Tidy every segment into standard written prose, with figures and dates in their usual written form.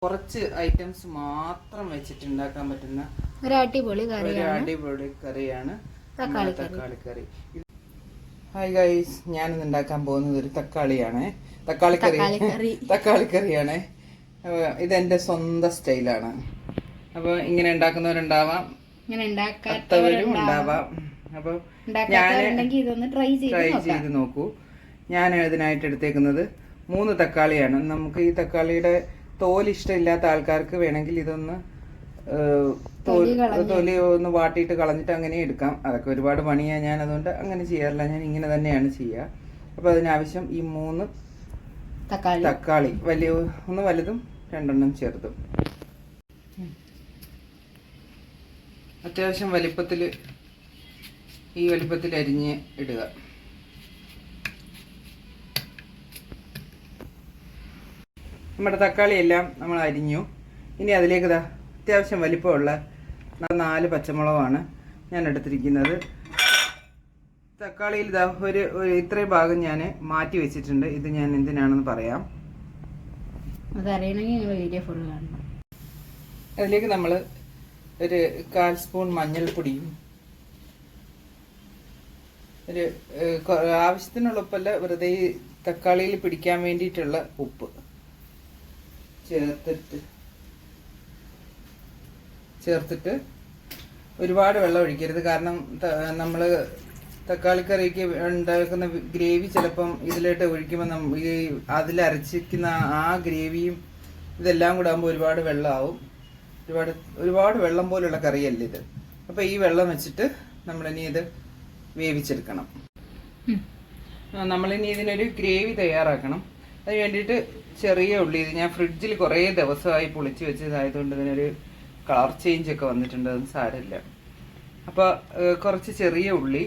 കുറച്ച് ഐറ്റംസ് മാത്രം വെച്ചിട്ട് ഉണ്ടാക്കാൻ പറ്റുന്ന ഒരു അടിപൊളി കറിയാണ് തക്കാളി കറി. ഹായ് ഗൈസ്, ഞാനിന്ന് ഉണ്ടാക്കാൻ പോകുന്നത് ഒരു തക്കാളിയാണ്. തക്കാളി കറിയാണ്. ഇതെന്റെ സ്വന്തം സ്റ്റൈലാണ്. അപ്പോൾ ഇങ്ങനെ ഉണ്ടാക്കുന്നവരുണ്ടാവാം, ഉണ്ടാക്കാത്തവരും ഉണ്ടാവാം. അപ്പോൾ ട്രൈ ചെയ്ത് നോക്കൂ. ഞാൻ ഇതിനായിട്ട് എടുത്തേക്കുന്നത് 3 തക്കാളിയാണ്. നമുക്ക് ഈ തക്കാളിയുടെ തോല് ഇഷ്ടമില്ലാത്ത ആൾക്കാർക്ക് വേണമെങ്കിൽ ഇതൊന്ന് തൊലി ഒന്ന് വാട്ടിയിട്ട് കളഞ്ഞിട്ട് അങ്ങനെ എടുക്കാം. അതൊക്കെ ഒരുപാട് പണിയാണ്. ഞാൻ അതുകൊണ്ട് അങ്ങനെ ചെയ്യാറില്ല. ഞാൻ ഇങ്ങനെ തന്നെയാണ് ചെയ്യുക. അപ്പോൾ അതിനാവശ്യം ഈ 3 തക്കാളി, ഒന്ന് വലുതും 2 ചെറുതും. അത്യാവശ്യം ഈ വലിപ്പത്തിൽ അരിഞ്ഞ് ഇടുക. നമ്മുടെ തക്കാളി എല്ലാം നമ്മൾ അരിഞ്ഞു. ഇനി അതിലേക്ക് അത്യാവശ്യം വലിപ്പമുള്ള 4 പച്ചമുളകാണ് ഞാൻ എടുത്തിരിക്കുന്നത്. തക്കാളിയിൽ ഒരു ഇത്രയും ഭാഗം ഞാൻ മാറ്റി വെച്ചിട്ടുണ്ട്. ഇത് ഞാൻ എന്തിനാണെന്ന് പറയാം. അതിലേക്ക് നമ്മൾ ഒരു 1/4 സ്പൂൺ മഞ്ഞൾപ്പൊടിയും ഒരു ആവശ്യത്തിനുള്ള ഉപ്പല്ല, വെറുതെ ഈ തക്കാളിയിൽ പിടിക്കാൻ വേണ്ടിയിട്ടുള്ള ഉപ്പ് ചേർത്തിട്ട് ഒരുപാട് വെള്ളം ഒഴിക്കരുത്. കാരണം നമ്മൾ തക്കാളിക്കറിക്ക് ഉണ്ടാക്കുന്ന ഗ്രേവി ചിലപ്പം ഇതിലോട്ട് ഒഴിക്കുമ്പോൾ അതിലരച്ചിരിക്കുന്ന ആ ഗ്രേവിയും ഇതെല്ലാം കൂടെ ആകുമ്പോൾ ഒരുപാട് വെള്ളമാവും. ഒരുപാട് വെള്ളം പോലുള്ള കറിയല്ല ഇത്. അപ്പോൾ ഈ വെള്ളം വെച്ചിട്ട് നമ്മളിനി ഇത് വേവിച്ചെടുക്കണം. നമ്മളിനി ഇതിനൊരു ഗ്രേവി തയ്യാറാക്കണം. അതിന് വേണ്ടിയിട്ട് ചെറിയ ഉള്ളി, ഇത് ഞാൻ ഫ്രിഡ്ജിൽ കുറേ ദിവസമായി പൊളിച്ച് വെച്ചതായതുകൊണ്ട് ഇതിനൊരു കളർ ചേഞ്ച് ഒക്കെ വന്നിട്ടുണ്ട്. അതൊന്നും സാരമില്ല. അപ്പോൾ കുറച്ച് ചെറിയ ഉള്ളി,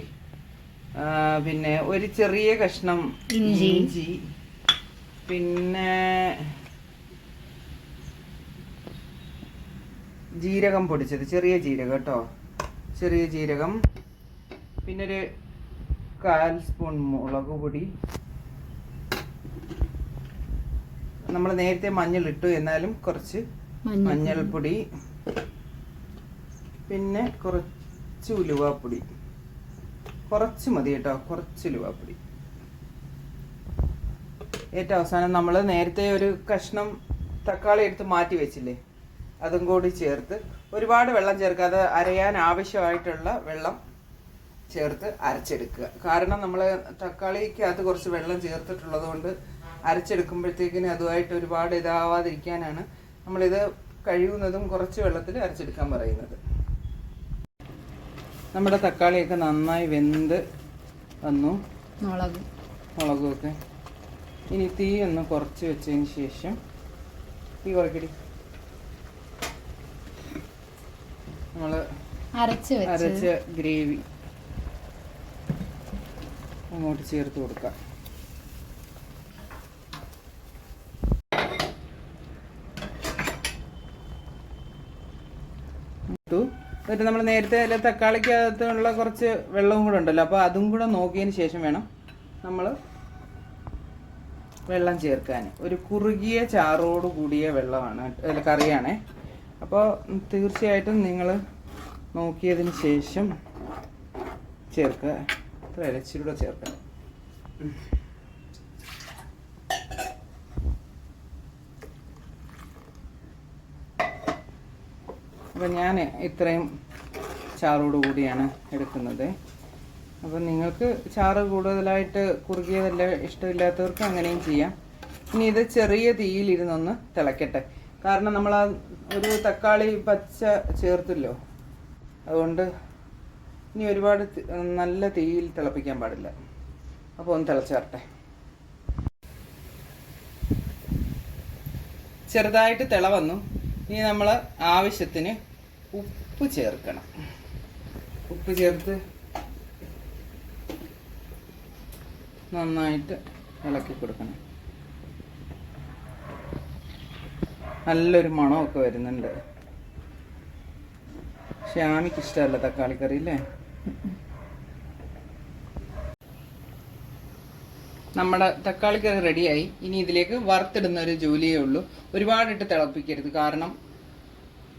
പിന്നെ ഒരു ചെറിയ കഷ്ണം ഇഞ്ചി, പിന്നെ ജീരകം പൊടിച്ചത്, ചെറിയ ജീരകം കേട്ടോ, ചെറിയ ജീരകം, പിന്നെ ഒരു 1/4 സ്പൂൺ മുളക് പൊടി. നമ്മൾ നേരത്തെ മഞ്ഞൾ ഇട്ടു, എന്നാലും കുറച്ച് മഞ്ഞൾപ്പൊടി, പിന്നെ കുറച്ച് ഉലുവാപ്പൊടി, കുറച്ച് മതി കേട്ടോ, കുറച്ച് ഉലുവാപ്പൊടി. ഏറ്റവും അവസാനം നമ്മൾ നേരത്തെ ഒരു കഷ്ണം തക്കാളി എടുത്ത് മാറ്റി വെച്ചില്ലേ, അതും കൂടി ചേർത്ത് ഒരുപാട് വെള്ളം ചേർക്കാതെ അരയാൻ ആവശ്യമായിട്ടുള്ള വെള്ളം ചേർത്ത് അരച്ചെടുക്കുക. കാരണം നമ്മൾ തക്കാളിക്കകത്ത് കുറച്ച് വെള്ളം ചേർത്തിട്ടുള്ളത് കൊണ്ട് അരച്ചെടുക്കുമ്പോഴത്തേക്കിന് അതുമായിട്ട് ഒരുപാട് ഇതാവാതിരിക്കാനാണ് നമ്മളിത് കഴിയുന്നതും കുറച്ച് വെള്ളത്തിൽ അരച്ചെടുക്കാൻ പറയുന്നത്. നമ്മുടെ തക്കാളിയൊക്കെ നന്നായി വെന്ത് വന്നു, മുളകുമൊക്കെ. ഇനി തീ ഒന്ന് കുറച്ച് വെച്ചതിന് ശേഷം, തീ കുറയ്ക്കടി, നമ്മൾ അരച്ച ഗ്രേവി അങ്ങോട്ട് ചേർത്ത് കൊടുക്കാം. എന്നിട്ട് നമ്മൾ നേരത്തെ തക്കാളിക്കകത്തുള്ള കുറച്ച് വെള്ളവും കൂടെ ഉണ്ടല്ലോ, അപ്പോൾ അതും കൂടെ നോക്കിയതിന് ശേഷം വേണം നമ്മൾ വെള്ളം ചേർക്കാൻ. ഒരു കുറുകിയ ചാറോട് കൂടിയ വെള്ളമാണ്, കറിയാണേ. അപ്പോൾ തീർച്ചയായിട്ടും നിങ്ങൾ നോക്കിയതിന് ശേഷം ചേർക്കുക. ഇത്ര ഇച്ചിരൂടെ ചേർക്കണം. അപ്പം ഞാൻ ഇത്രയും ചാറോട് കൂടിയാണ് എടുക്കുന്നത്. അപ്പം നിങ്ങൾക്ക് ചാറ് കൂടുതലായിട്ട് കുറുകിയതല്ല ഇഷ്ടമില്ലാത്തവർക്ക് അങ്ങനെയും ചെയ്യാം. ഇനി ഇത് ചെറിയ തീയിലിരുന്നൊന്ന് തിളക്കട്ടെ. കാരണം നമ്മൾ ഒരു തക്കാളി പച്ച ചേർത്തല്ലോ, അതുകൊണ്ട് ഇനി ഒരുപാട് നല്ല തീയിൽ തിളപ്പിക്കാൻ പാടില്ല. അപ്പോൾ ഒന്ന് തിളച്ചേർട്ടെ. ചെറുതായിട്ട് തിള വന്നു. ഇനി നമ്മൾ ആവശ്യത്തിന് ഉപ്പ് ചേർക്കണം. ഉപ്പ് ചേർത്ത് നന്നായിട്ട് ഇളക്കി കൊടുക്കണം. നല്ലൊരു മണമൊക്കെ വരുന്നുണ്ട്. ശ്യാമിക്ക് ഇഷ്ടമല്ല തക്കാളി കറി അല്ലേ. നമ്മുടെ തക്കാളിക്കറി റെഡിയായി. ഇനി ഇതിലേക്ക് വറുത്തിടുന്ന ഒരു ജോലിയേ ഉള്ളൂ. ഒരുപാടിട്ട് തിളപ്പിക്കരുത്, കാരണം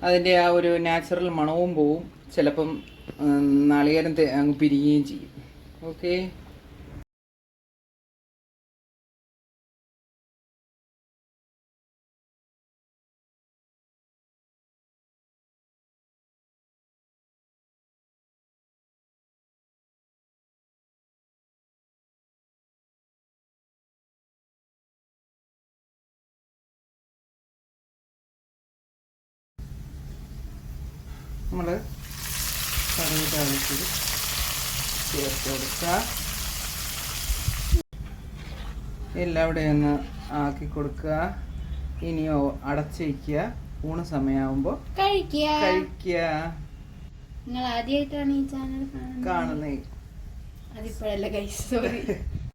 അതിൻ്റെ ആ ഒരു നാച്ചുറൽ മണവും പോവും, ചിലപ്പം നാളികേരം അങ്ങ് പിരിയുകയും ചെയ്യും. ഓക്കെ, നമ്മൾ കറിവേപ്പില അരച്ചത് ചേർത്ത് കൊടുക്കുക. എല്ലാവിടെ ഒന്ന് ആക്കി കൊടുക്കുക. ഇനിയോ അടച്ച് വയ്ക്കുക. ഊണ് സമയമാകുമ്പോൾ കഴിക്കുക. നിങ്ങൾ ആദ്യമായിട്ടാണ് ഈ ചാനൽ കാണുന്നേ. അതിപ്പോഴല്ല, സോറി.